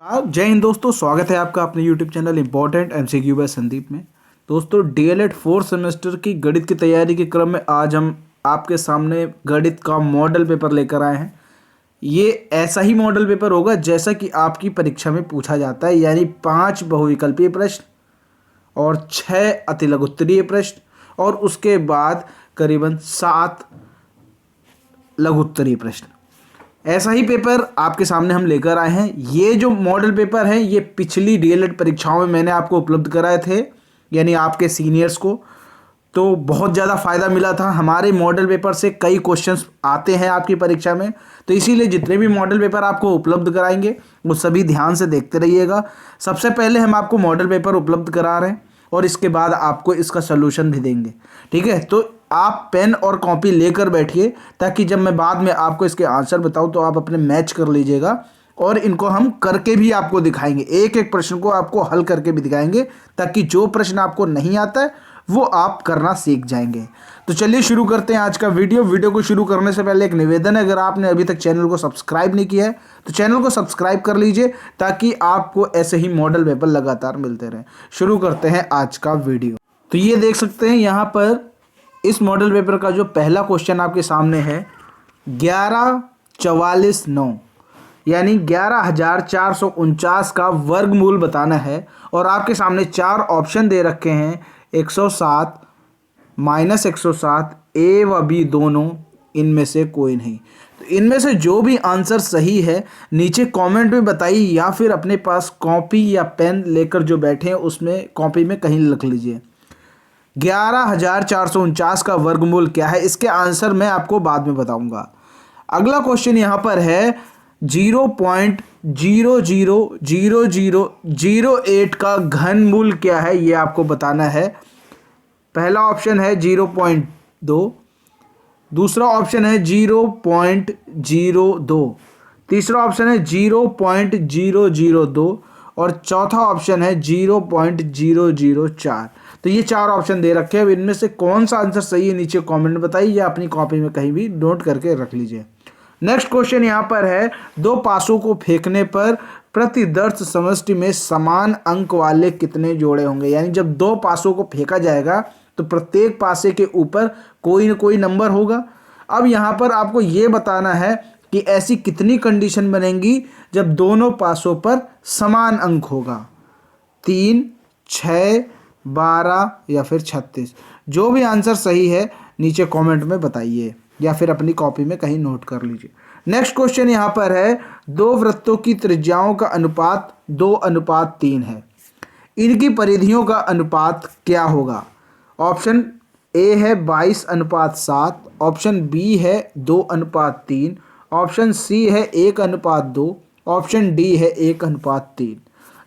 जय हिंद दोस्तों, स्वागत है आपका अपने YouTube channel important MCQ by Sandeep में। दोस्तों डीएलएड फोर्थ सेमेस्टर की गणित की तैयारी के क्रम में आज हम आपके सामने गणित का मॉडल पेपर लेकर आए हैं। ये ऐसा ही मॉडल पेपर होगा जैसा कि आपकी परीक्षा में पूछा जाता है, यानी 5 बहुविकल्पीय प्रश्न और 6 अतिलघुत्तरीय प्रश्न और उसके बाद करीबन 7 लघुत्तरीय प्रश्न। ऐसा ही पेपर आपके सामने हम लेकर आए हैं। ये जो मॉडल पेपर है ये पिछली डीएलएड परीक्षाओं में मैंने आपको उपलब्ध कराए थे, यानी आपके सीनियर्स को, तो बहुत ज़्यादा फ़ायदा मिला था। हमारे मॉडल पेपर से कई क्वेश्चंस आते हैं आपकी परीक्षा में, तो इसीलिए जितने भी मॉडल पेपर आपको उपलब्ध कराएंगे वो सभी ध्यान से देखते रहिएगा। सबसे पहले हम आपको मॉडल पेपर उपलब्ध करा रहे हैं और इसके बाद आपको इसका सलूशन भी देंगे, ठीक है। तो आप पेन और कॉपी लेकर बैठिए ताकि जब मैं बाद में आपको इसके आंसर बताऊं तो आप अपने मैच कर लीजिएगा, और इनको हम करके भी आपको दिखाएंगे। एक एक प्रश्न को आपको हल करके भी दिखाएंगे ताकि जो प्रश्न आपको नहीं आता है वो आप करना सीख जाएंगे। तो चलिए शुरू करते हैं आज का वीडियो को शुरू करने से पहले एक निवेदन है, अगर आपने अभी तक चैनल को सब्सक्राइब नहीं किया है तो चैनल को सब्सक्राइब कर लीजिए ताकि आपको ऐसे ही मॉडल पेपर लगातार मिलते रहें। शुरू करते हैं आज का वीडियो। तो ये देख सकते हैं यहाँ पर इस मॉडल पेपर का जो पहला क्वेश्चन आपके सामने है 1144,9 यानी 11,449 का वर्गमूल बताना है, और आपके सामने 4 ऑप्शन दे रखे हैं 107, -107, ए व बी दोनों, इनमें से कोई नहीं। तो इनमें से जो भी आंसर सही है नीचे कमेंट में बताइए, या फिर अपने पास कॉपी या पेन लेकर जो बैठे हैं उसमें कॉपी में कहीं लिख लीजिए 11,449 का वर्गमूल क्या है। इसके आंसर मैं आपको बाद में बताऊंगा। अगला क्वेश्चन यहाँ पर है 0.000008 का घनमूल क्या है, ये आपको बताना है। पहला ऑप्शन है 0.2, दूसरा ऑप्शन है 0.02, तीसरा ऑप्शन है 0.002 और चौथा ऑप्शन है 0.004। तो ये 4 ऑप्शन दे रखे हैं। इनमें से कौन सा आंसर सही है नीचे कमेंट बताइए, या अपनी कॉपी में कहीं भी नोट करके रख लीजिए। नेक्स्ट क्वेश्चन यहाँ पर है 2 पासों को फेंकने पर प्रतिदर्श समष्टि में समान अंक वाले कितने जोड़े होंगे, यानी जब 2 पासों को फेंका जाएगा तो प्रत्येक पासे के ऊपर कोई न कोई नंबर होगा। अब यहाँ पर आपको ये बताना है कि ऐसी कितनी कंडीशन बनेंगी जब दोनों पासों पर समान अंक होगा, 3, 6, 12 या फिर 36। जो भी आंसर सही है नीचे कमेंट में बताइए, या फिर अपनी कॉपी में कहीं नोट कर लीजिए। नेक्स्ट क्वेश्चन यहाँ पर है 2 वृत्तों की त्रिज्याओं का अनुपात 2:3 है, इनकी परिधियों का अनुपात क्या होगा। ऑप्शन ए है 22:7, ऑप्शन बी है 2:3, ऑप्शन सी है 1:2, ऑप्शन डी है 1:3।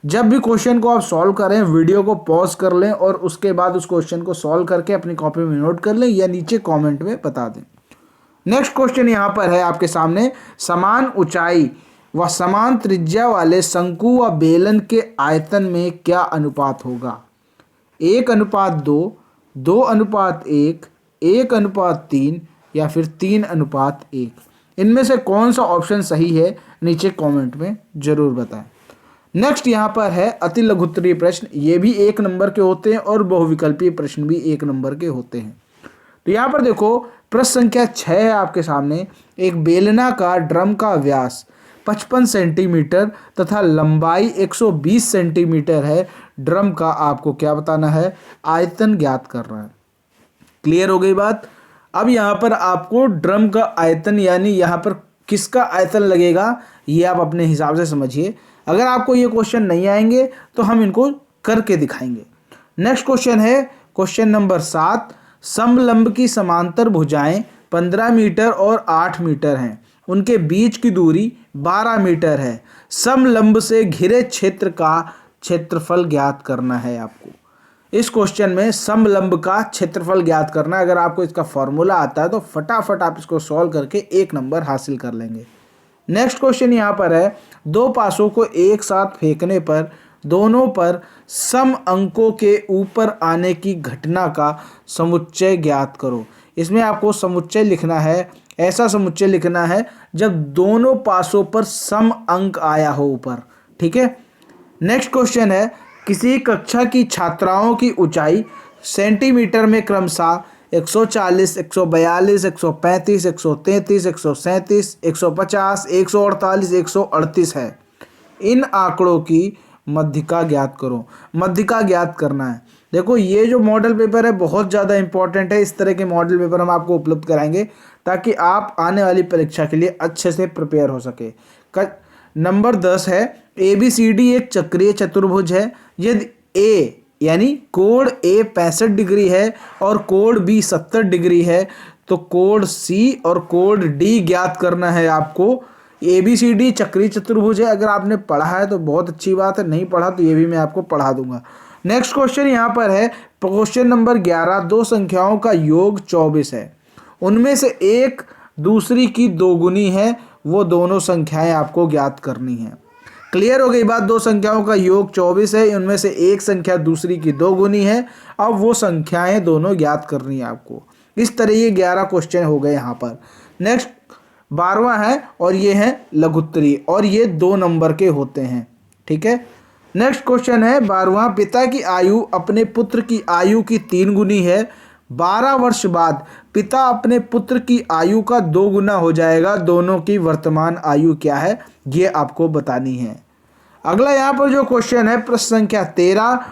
जब भी क्वेश्चन को आप सॉल्व करें वीडियो को पॉज कर लें और उसके बाद उस क्वेश्चन को सॉल्व करके अपनी कॉपी में नोट कर लें या नीचे कमेंट में बता दें। नेक्स्ट क्वेश्चन यहाँ पर है आपके सामने समान ऊंचाई व समान त्रिज्या वाले शंकु व बेलन के आयतन में क्या अनुपात होगा, 1:2, 2:1, 1:3 या फिर 3:1। इनमें से कौन सा ऑप्शन सही है नीचे कमेंट में जरूर बताएं। नेक्स्ट यहाँ पर है अति लघुत्तरीय प्रश्न। ये भी 1 नंबर के होते हैं और बहुविकल्पीय प्रश्न भी 1 नंबर के होते हैं। तो यहाँ पर देखो प्रश्न संख्या 6 है आपके सामने। एक बेलनाकार ड्रम का व्यास 55 सेंटीमीटर तथा लंबाई 120 सेंटीमीटर है। ड्रम का आपको क्या बताना है, आयतन ज्ञात करना है। क्लियर हो गई बात। अब यहाँ पर आपको ड्रम का आयतन, यानी यहाँ पर किसका आयतन लगेगा, ये आप अपने हिसाब से समझिए। अगर आपको ये क्वेश्चन नहीं आएंगे तो हम इनको करके दिखाएंगे। नेक्स्ट क्वेश्चन है क्वेश्चन नंबर 7। समलंब की समांतर भुजाएं 15 मीटर और 8 मीटर हैं, उनके बीच की दूरी 12 मीटर है। समलंब से घिरे क्षेत्र का क्षेत्रफल ज्ञात करना है आपको। इस क्वेश्चन में समलंब का क्षेत्रफल ज्ञात करना है। अगर आपको इसका फॉर्मूला आता है तो फटाफट आप इसको सॉल्व करके 1 नंबर हासिल कर लेंगे। नेक्स्ट क्वेश्चन यहाँ पर है 2 पासों को एक साथ फेंकने पर दोनों पर सम अंकों के ऊपर आने की घटना का समुच्चय ज्ञात करो। इसमें आपको समुच्चय लिखना है, ऐसा समुच्चय लिखना है जब दोनों पासों पर सम अंक आया हो ऊपर, ठीक है। नेक्स्ट क्वेश्चन है, किसी कक्षा की छात्राओं की ऊंचाई सेंटीमीटर में क्रमशः 140, 142, 135, 133, 137, 150, 148, 138 है। इन आंकड़ों की मध्यिका ज्ञात करो। मध्यिका ज्ञात करना है। देखो ये जो मॉडल पेपर है बहुत ज़्यादा इंपॉर्टेंट है। इस तरह के मॉडल पेपर हम आपको उपलब्ध कराएंगे ताकि आप आने वाली परीक्षा के लिए अच्छे से प्रिपेयर हो सके। नंबर 10 है, ABCD एक चक्रीय चतुर्भुज है। यदि ए यानी कोण ए 65 डिग्री है और कोण बी 70 डिग्री है तो कोण सी और कोण डी ज्ञात करना है आपको। ABCD चक्रीय चतुर्भुज है। अगर आपने पढ़ा है तो बहुत अच्छी बात है, नहीं पढ़ा तो ये भी मैं आपको पढ़ा दूंगा। नेक्स्ट क्वेश्चन यहाँ पर है, क्वेश्चन नंबर 11, दो संख्याओं का योग 24 है। उनमें से एक दूसरी की दोगुनी है, वो दोनों संख्याएं आपको ज्ञात करनी है। क्लियर हो गई बात। दो संख्याओं का योग 24 है, उनमें से एक संख्या दूसरी की दोगुनी है। अब वो संख्याएं दोनों ज्ञात करनी है आपको। इस तरह ये 11 क्वेश्चन हो गए यहाँ पर। नेक्स्ट 12वां है और ये है लघुत्तरी और ये 2 नंबर के होते हैं। ठीक है। नेक्स्ट क्वेश्चन है 12वां, पिता की आयु अपने पुत्र की आयु की 3 गुनी है। 12 वर्ष बाद पिता अपने पुत्र की आयु का 2 गुना हो जाएगा। दोनों की वर्तमान आयु क्या है ये आपको बतानी है। अगला यहाँ पर जो क्वेश्चन है प्रश्न संख्या 13,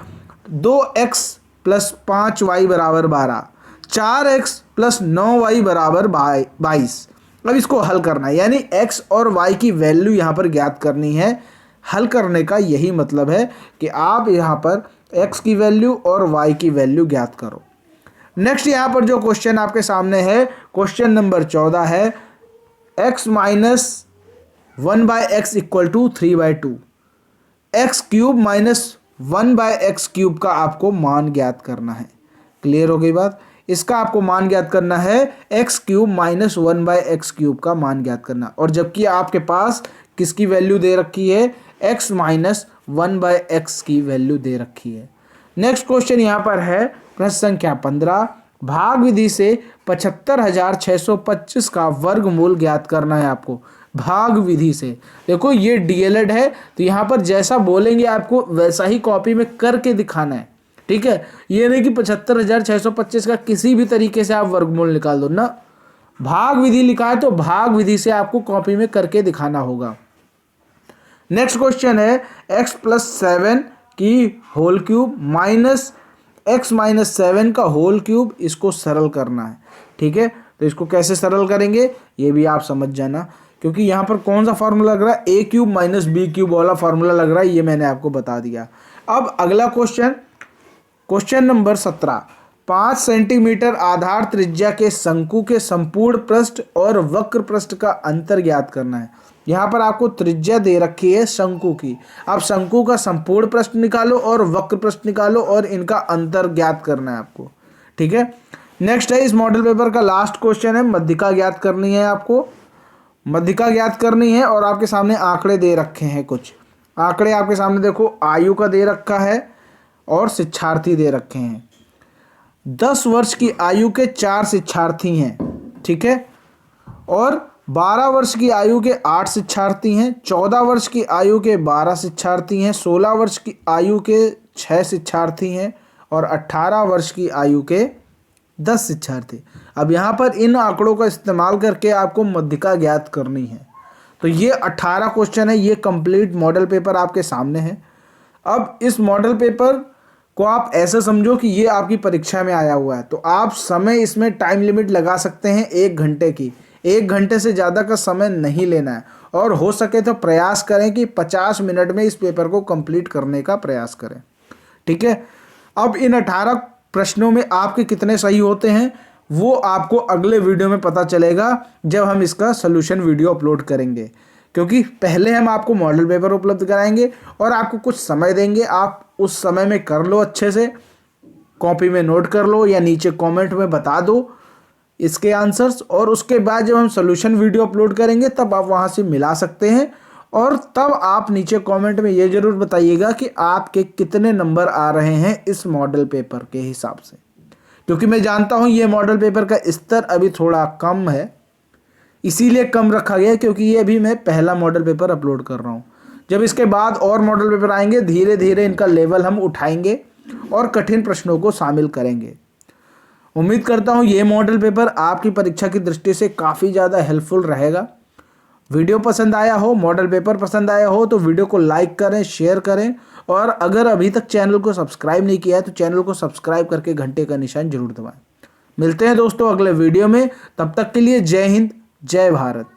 2x + 5y = 12, 4x + 9y = 22। अब इसको हल करना है, यानी x और y की वैल्यू यहाँ पर ज्ञात करनी है। हल करने का यही मतलब है कि आप यहाँ पर x की वैल्यू और y की वैल्यू ज्ञात करो। नेक्स्ट यहाँ पर जो क्वेश्चन आपके सामने है, क्वेश्चन नंबर 14 है, x - 1/x = 3/2, x³ - 1/x³ का आपको मान ज्ञात करना है। क्लियर हो गई बात। इसका आपको मान ज्ञात करना है, x³ - 1/x³ का मान ज्ञात करना। और जबकि आपके पास किसकी वैल्यू दे रखी है, x - 1/x की वैल्यू दे रखी है। नेक्स्ट क्वेश्चन यहाँ पर है प्रश्न संख्या 15, भाग विधि से 75,625 का वर्गमूल ज्ञात करना है आपको। भाग विधि से देखो ये DLED है तो यहाँ पर जैसा बोलेंगे आपको वैसा ही कॉपी में करके दिखाना है। ठीक है, ये नहीं कि 75,625 का किसी भी तरीके से आप वर्गमूल निकाल दो ना। भाग विधि लिखा है तो भाग विधि से आपको कॉपी में करके दिखाना होगा। नेक्स्ट क्वेश्चन है, x + 7 की होल क्यूब माइनस x - 7 का होल क्यूब, इसको सरल करना है। ठीक है, तो इसको कैसे सरल करेंगे ये भी आप समझ जाना, क्योंकि यहाँ पर कौन सा फार्मूला लग रहा है, a³ - b³ वाला फार्मूला लग रहा है, ये मैंने आपको बता दिया। अब अगला क्वेश्चन, क्वेश्चन नंबर 17, 5 सेंटीमीटर आधार त्रिज्या के शंकु के संपूर्ण पृष्ठ और वक्र पृष्ठ का अंतर ज्ञात करना है। यहाँ पर आपको त्रिज्या दे रखी है शंकु की। आप शंकु का संपूर्ण पृष्ठ निकालो और वक्र पृष्ठ निकालो और इनका अंतर ज्ञात करना है आपको। ठीक है। नेक्स्ट है इस मॉडल पेपर का लास्ट क्वेश्चन है, मध्यिका ज्ञात करनी है आपको। मध्यिका ज्ञात करनी है और आपके सामने आंकड़े दे रखे हैं। कुछ आंकड़े आपके सामने देखो, आयु का दे रखा है और शिक्षार्थी दे रखे हैं। 10 वर्ष की आयु के 4 शिक्षार्थी हैं। ठीक है, और 12 वर्ष की आयु के 8 शिक्षार्थी हैं, 14 वर्ष की आयु के 12 शिक्षार्थी हैं, 16 वर्ष की आयु के 6 शिक्षार्थी हैं और 18 वर्ष की आयु के 10 शिक्षार्थी। अब यहाँ पर इन आंकड़ों का इस्तेमाल करके आपको मध्यिका ज्ञात करनी है। तो ये 18 क्वेश्चन है, ये कंप्लीट मॉडल पेपर आपके सामने है। अब इस मॉडल पेपर को आप ऐसा समझो कि ये आपकी परीक्षा में आया हुआ है, तो आप समय इसमें टाइम लिमिट लगा सकते हैं 1 घंटे की। 1 घंटे से ज़्यादा का समय नहीं लेना है और हो सके तो प्रयास करें कि 50 मिनट में इस पेपर को कंप्लीट करने का प्रयास करें। ठीक है। अब इन 18 प्रश्नों में आपके कितने सही होते हैं वो आपको अगले वीडियो में पता चलेगा जब हम इसका सोल्यूशन वीडियो अपलोड करेंगे, क्योंकि पहले हम आपको मॉडल पेपर उपलब्ध कराएंगे और आपको कुछ समय देंगे। आप उस समय में कर लो, अच्छे से कॉपी में नोट कर लो या नीचे कमेंट में बता दो इसके आंसर्स, और उसके बाद जब हम सोल्यूशन वीडियो अपलोड करेंगे तब आप वहाँ से मिला सकते हैं। और तब आप नीचे कमेंट में ये ज़रूर बताइएगा कि आपके कितने नंबर आ रहे हैं इस मॉडल पेपर के हिसाब से, क्योंकि मैं जानता हूँ ये मॉडल पेपर का स्तर अभी थोड़ा कम है, इसीलिए कम रखा गया क्योंकि ये अभी मैं पहला मॉडल पेपर अपलोड कर रहा हूँ। जब इसके बाद और मॉडल पेपर आएंगे धीरे धीरे इनका लेवल हम उठाएंगे और कठिन प्रश्नों को शामिल करेंगे। उम्मीद करता हूँ ये मॉडल पेपर आपकी परीक्षा की दृष्टि से काफ़ी ज़्यादा हेल्पफुल रहेगा। वीडियो पसंद आया हो, मॉडल पेपर पसंद आया हो तो वीडियो को लाइक करें, शेयर करें और अगर अभी तक चैनल को सब्सक्राइब नहीं किया है तो चैनल को सब्सक्राइब करके घंटे का निशान जरूर दबाएं। मिलते हैं दोस्तों अगले वीडियो में, तब तक के लिए जय हिंद, जय भारत।